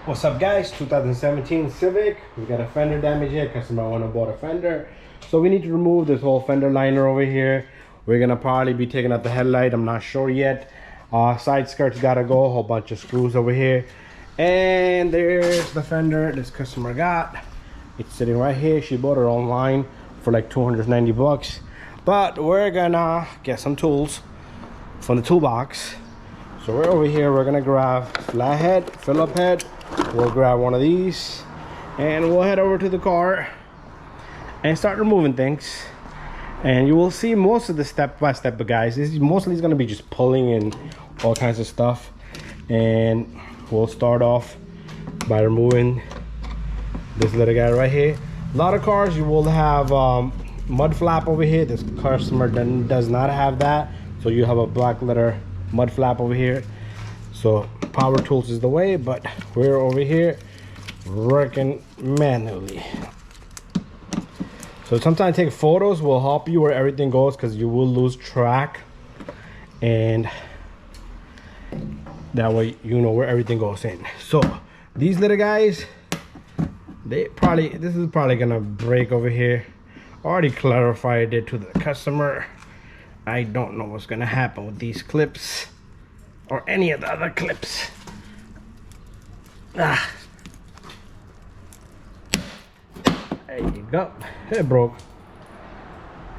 What's up guys, 2017 Civic. We got a fender damage here. Customer went and bought a fender, so we need to remove this whole fender liner over here. We're gonna probably be taking out the headlight, I'm not sure yet. Side skirts gotta go, a whole bunch of screws over here. And there's the fender this customer got. It's sitting right here. She bought it online for like 290 bucks. But we're gonna get some tools from the toolbox. So we're over here, we're gonna grab flathead, Phillip head. We'll grab one of these and we'll head over to the car and start removing things. And you will see most of the step by step, guys. This is mostly gonna be just pulling and all kinds of stuff. And we'll start off by removing this little guy right here. A lot of cars you will have mud flap over here. This customer does not have that, so you have a black letter mud flap over here. So power tools is the way, but we're over here working manually. So sometimes take photos will help you where everything goes, because you will lose track, and that way you know where everything goes in. So these little guys, this is probably gonna break over here. Already clarified it to the customer. I don't know what's gonna happen with these clips or any of the other clips. There you go. It broke.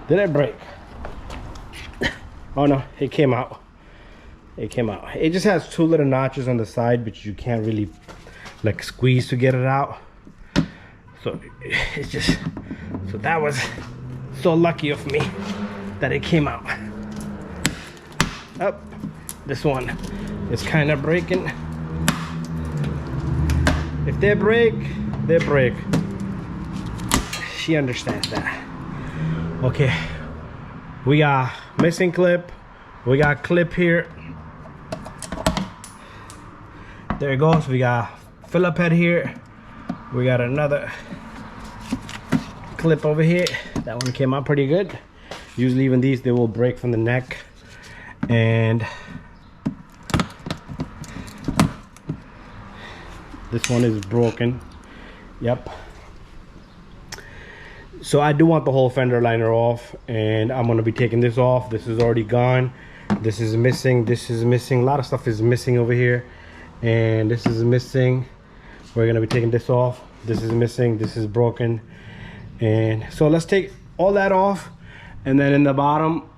Did it break? Oh no, it came out. It came out. It just has two little notches on the side, but you can't really like squeeze to get it out. So it's just, so that was so lucky of me that it came out. Up, this one is kind of breaking. If they break, they break. She understands that. Okay, we got missing clip. We got clip here. There it goes. We got Phillip head here. We got another clip over here. That one came out pretty good. Usually even these, they will break from the neck. And this one is broken. Yep. So I do want the whole fender liner off, and I'm gonna be taking this off. This is already gone. This is missing. This is missing. A lot of stuff is missing over here, and this is missing. We're gonna be taking this off. This is missing. This is broken. And so let's take all that off. And then in the bottom,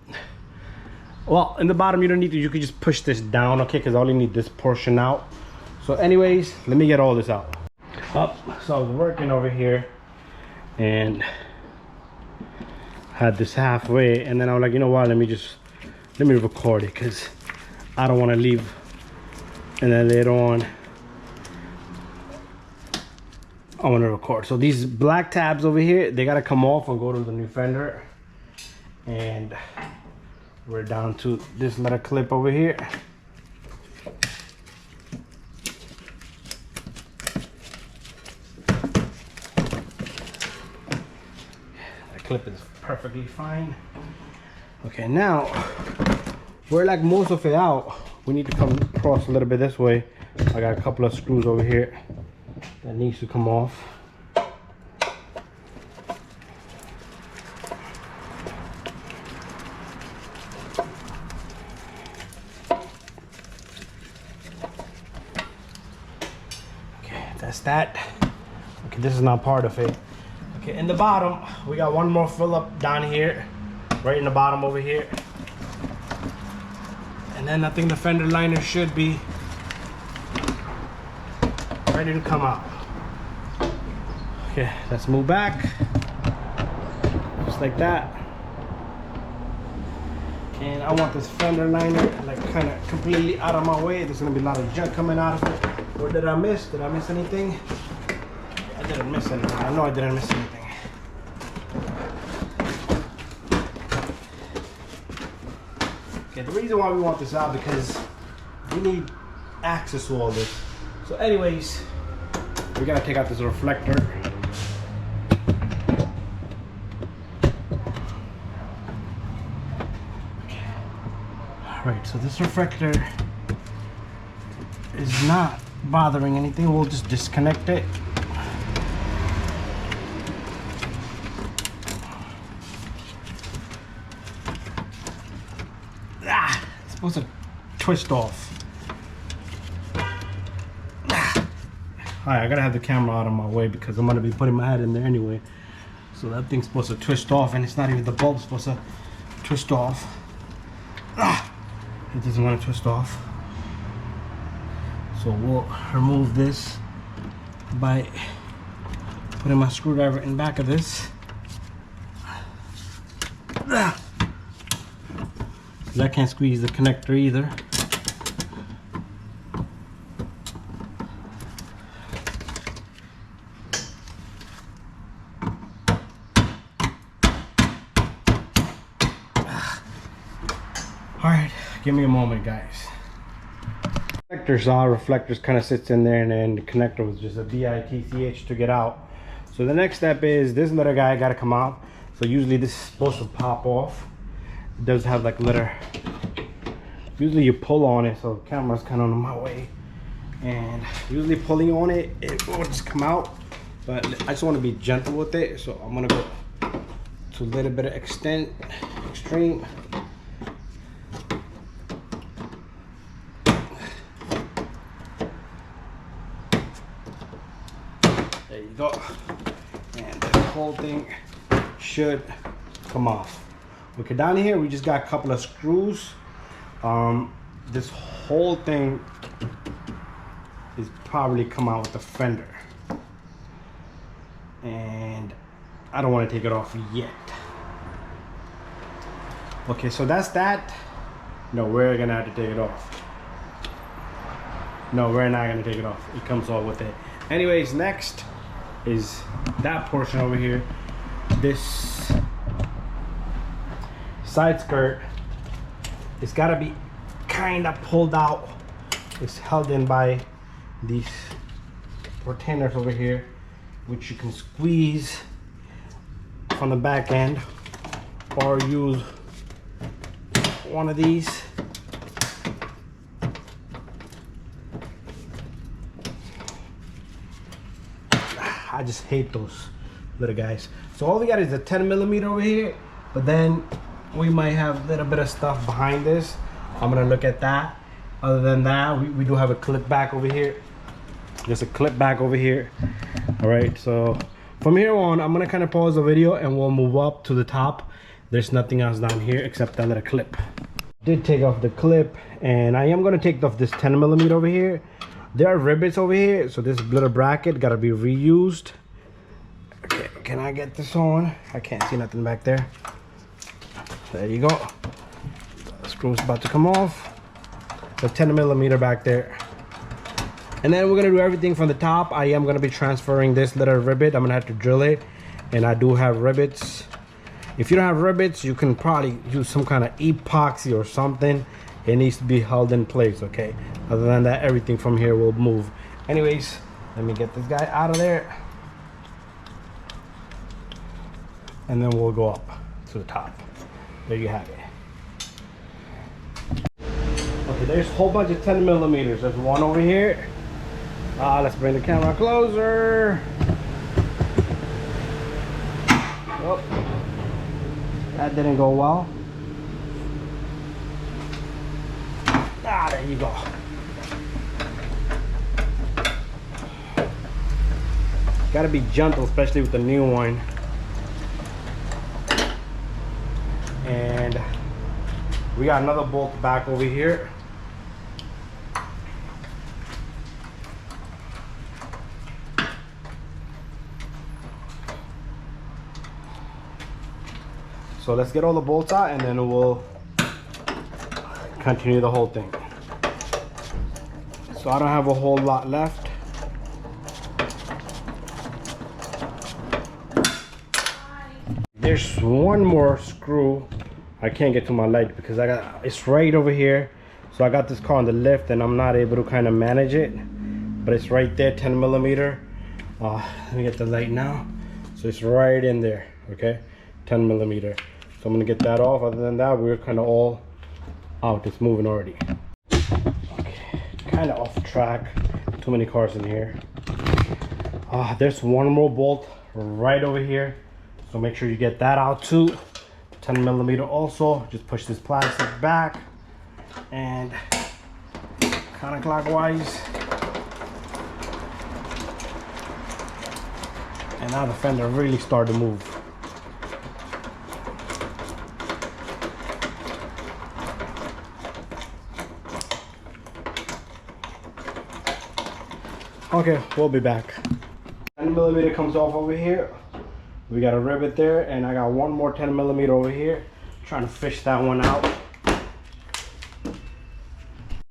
well, in the bottom you don't need to, you could just push this down, okay, because I only need this portion out. So anyways, let me get all this out. So I was working over here and had this halfway, and then I was like, you know what, let me record it, because I don't want to leave and then later on I want to record. So these black tabs over here, they got to come off and go to the new fender. And we're down to this little clip over here. That clip is perfectly fine. Okay, now we're like most of it out. We need to come across a little bit this way. I got a couple of screws over here that needs to come off. That's that. Okay, this is not part of it. Okay, in the bottom, we got one more Phillip down here, right in the bottom over here. And then I think the fender liner should be ready to come out. Okay, let's move back. Just like that. And I want this fender liner like kind of completely out of my way. There's gonna be a lot of junk coming out of it. What did I miss? Did I miss anything? I didn't miss anything. I know I didn't miss anything. Okay, the reason why we want this out, because we need access to all this. So anyways, we gotta take out this reflector. All right, so this reflector is not bothering anything, we'll just disconnect it. It's supposed to twist off. Alright, I gotta have the camera out of my way because I'm gonna be putting my head in there anyway. So that thing's supposed to twist off, and it's not even the bulb supposed to twist off. It doesn't want to twist off. So we'll remove this by putting my screwdriver in back of this. Because I can't squeeze the connector either. Alright, give me a moment, guys. Reflectors kind of sits in there, and then the connector was just a bitch to get out. So the next step is this little guy got to come out. So usually this is supposed to pop off. It does have like a little, usually you pull on it, so the camera's kind of on my way, and usually pulling on it, it will just come out. But I just want to be gentle with it, so I'm gonna go to a little bit of extreme. There you go, and the whole thing should come off. Okay, down here we just got a couple of screws. This whole thing is probably come out with the fender, and I don't want to take it off yet. Okay, so that's that. No, we're gonna have to take it off. No, we're not gonna take it off. It comes off with it. Anyways, next is that portion over here. This side skirt, it's got to be kind of pulled out. It's held in by these retainers over here, which you can squeeze from the back end, or use one of these. I just hate those little guys. So all we got is a 10mm over here, but then we might have a little bit of stuff behind this. I'm gonna look at that. Other than that, we do have a clip back over here. There's a clip back over here. All right, so from here on, I'm gonna kind of pause the video and we'll move up to the top. There's nothing else down here except that little clip. Did take off the clip, and I am gonna take off this 10mm over here. There are rivets over here, so this little bracket gotta be reused. Okay, can I get this on? I can't see nothing back there. There you go. The screw's about to come off. The 10mm back there. And then we're gonna do everything from the top. I am gonna be transferring this little rivet. I'm gonna have to drill it, and I do have rivets. If you don't have rivets, you can probably use some kind of epoxy or something. It needs to be held in place, okay? Other than that, everything from here will move. Anyways, let me get this guy out of there, and then we'll go up to the top. There you have it. Okay, there's a whole bunch of 10mm. There's one over here. Let's bring the camera closer. Oh, that didn't go well. There you go. Gotta be gentle, especially with the new one. And we got another bolt back over here. So let's get all the bolts out, and then we'll continue the whole thing. So I don't have a whole lot left. There's one more screw. I can't get to my light because it's right over here. So I got this car on the lift and I'm not able to kind of manage it, but it's right there, 10mm. Let me get the light now. So it's right in there, okay, 10mm. So I'm gonna get that off. Other than that, we're kind of all out. It's moving already. Okay, kind of off track. too many cars in here. There's one more bolt right over here, so make sure you get that out too. 10 millimeter also. Just push this plastic back and counterclockwise, and now the fender really started to move. Okay, we'll be back. 10 millimeter comes off over here. We got a rivet there, and I got one more 10 millimeter over here. Trying to fish that one out.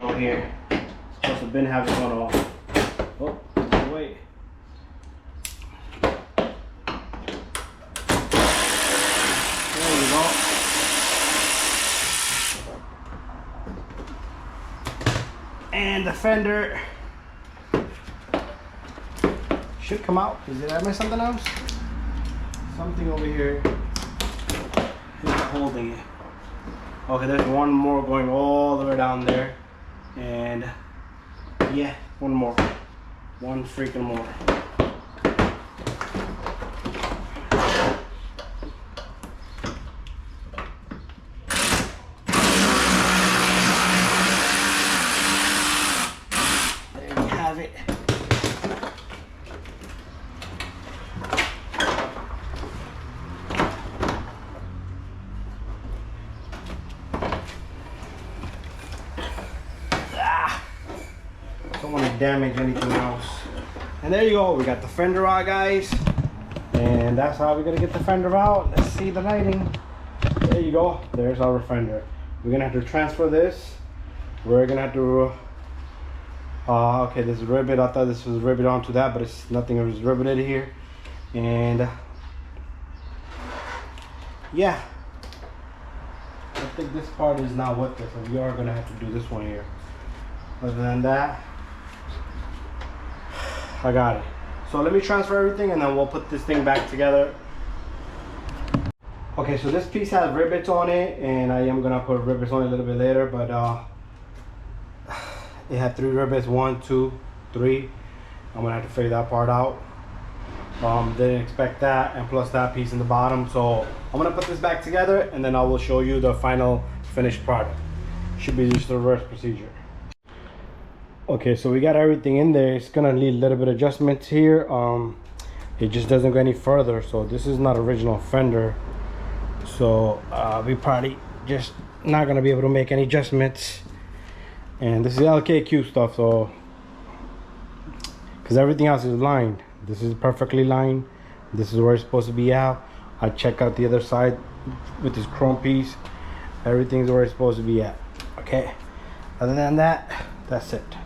Over here. Supposed to been having one off. Oh, wait. There we go. And the fender should come out. Did I miss something else? Something over here is holding it. Okay, there's one more going all the way down there. And yeah, one more. One freaking more. There we have it. Don't want to damage anything else. And there you go, we got the fender out, guys, and that's how we're gonna get the fender out. Let's see the lighting. There you go, there's our fender. We're gonna have to transfer this. We're gonna have to okay, this is rivet. I thought this was riveted onto that, but it's nothing. It was riveted here. And yeah, I think this part is not with it, so we are gonna have to do this one here. Other than that, I got it. So let me transfer everything and then we'll put this thing back together. Okay, so this piece has rivets on it, and I am gonna put rivets on it a little bit later, but it had 3 rivets, 1, 2, 3. I'm gonna have to figure that part out. Didn't expect that, and plus that piece in the bottom. So I'm gonna put this back together and then I will show you the final finished product. Should be just the reverse procedure. Okay, so we got everything in there. It's gonna need a little bit of adjustments here. It just doesn't go any further. So this is not original Fender, so we probably just not gonna be able to make any adjustments. And this is LKQ stuff, so because everything else is lined. This is perfectly lined. This is where it's supposed to be at. I check out the other side with this chrome piece. Everything's where it's supposed to be at. Okay, other than that, that's it.